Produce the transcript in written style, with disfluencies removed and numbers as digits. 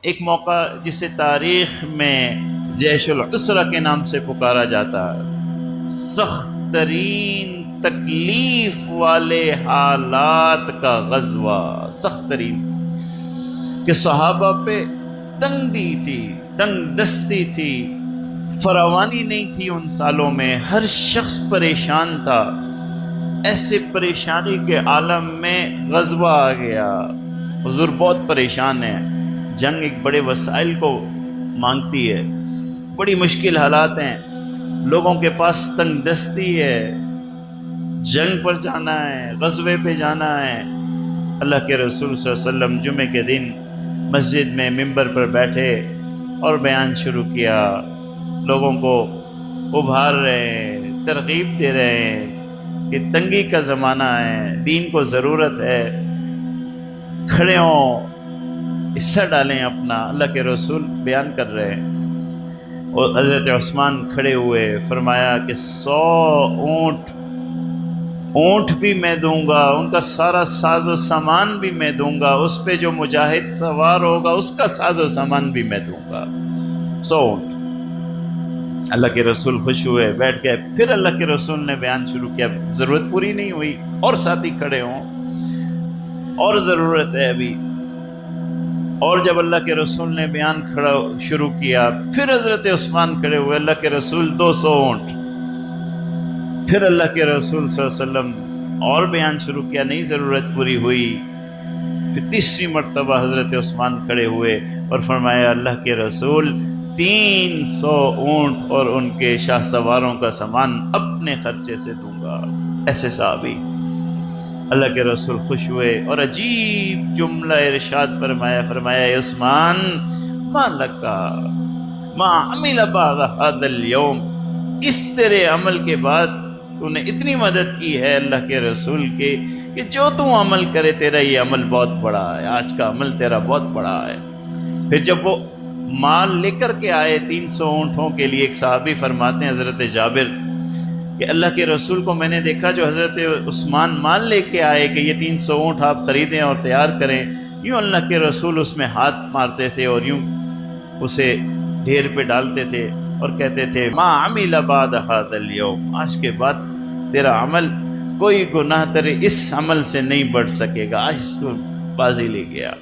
ایک موقع جسے تاریخ میں جیش العسرہ کے نام سے پکارا جاتا ہے، سخت ترین تکلیف والے حالات کا غزوہ، سخت ترین، کہ صحابہ پہ تنگی تھی، تنگ دستی تھی، فراوانی نہیں تھی ان سالوں میں، ہر شخص پریشان تھا۔ ایسے پریشانی کے عالم میں غزوہ آ گیا، حضور بہت پریشان ہیں، جنگ ایک بڑے وسائل کو مانگتی ہے، بڑی مشکل حالات ہیں، لوگوں کے پاس تنگ دستی ہے، جنگ پر جانا ہے، غزوے پہ جانا ہے۔ اللہ کے رسول صلی اللہ علیہ وسلم جمعے کے دن مسجد میں ممبر پر بیٹھے اور بیان شروع کیا، لوگوں کو ابھار رہے ہیں، ترغیب دے رہے ہیں کہ تنگی کا زمانہ ہے، دین کو ضرورت ہے، کھڑے ہوں، حصہ ڈالیں اپنا۔ اللہ کے رسول بیان کر رہے ہیں اور حضرت عثمان کھڑے ہوئے، فرمایا کہ 100 اونٹ بھی میں دوں گا، ان کا سارا ساز و سامان بھی میں دوں گا، اس پہ جو مجاہد سوار ہوگا اس کا ساز و سامان بھی میں دوں گا، 100 اونٹ۔ اللہ کے رسول خوش ہوئے، بیٹھ گئے۔ پھر اللہ کے رسول نے بیان شروع کیا، ضرورت پوری نہیں ہوئی، اور ساتھی کھڑے ہوں، اور ضرورت ہے ابھی۔ اور جب اللہ کے رسول نے بیان شروع کیا، پھر حضرت عثمان کھڑے ہوئے، اللہ کے رسول 200 اونٹ۔ پھر اللہ کے رسول صلی اللہ علیہ وسلم اور بیان شروع کیا، نہیں ضرورت پوری ہوئی۔ پھر تیسری مرتبہ حضرت عثمان کھڑے ہوئے اور فرمایا، اللہ کے رسول 300 اونٹ اور ان کے شاہ سواروں کا سامان اپنے خرچے سے دوں گا۔ ایسے صحابی، اللہ کے رسول خوش ہوئے اور عجیب جملہ ارشاد فرمایا اے عثمان، ما لکا ما عمل بعد هذا اليوم، اس تیرے عمل کے بعد تو نے اتنی مدد کی ہے اللہ کے رسول کے کہ جو تو عمل کرے تیرا یہ عمل بہت بڑا ہے، آج کا عمل تیرا بہت بڑا ہے۔ پھر جب وہ مال لے کر کے آئے 300 اونٹوں کے لیے، ایک صحابی فرماتے ہیں حضرت جابر کہ اللہ کے رسول کو میں نے دیکھا جو حضرت عثمان مال لے کے آئے کہ یہ 300 اونٹ آپ خریدیں اور تیار کریں، یوں اللہ کے رسول اس میں ہاتھ مارتے تھے اور یوں اسے ڈھیر پہ ڈالتے تھے اور کہتے تھے ما عمل بعد هذا اليوم، آج کے بعد تیرا عمل کوئی گناہ تیرے اس عمل سے نہیں بڑھ سکے گا، آج تو بازی لے گیا۔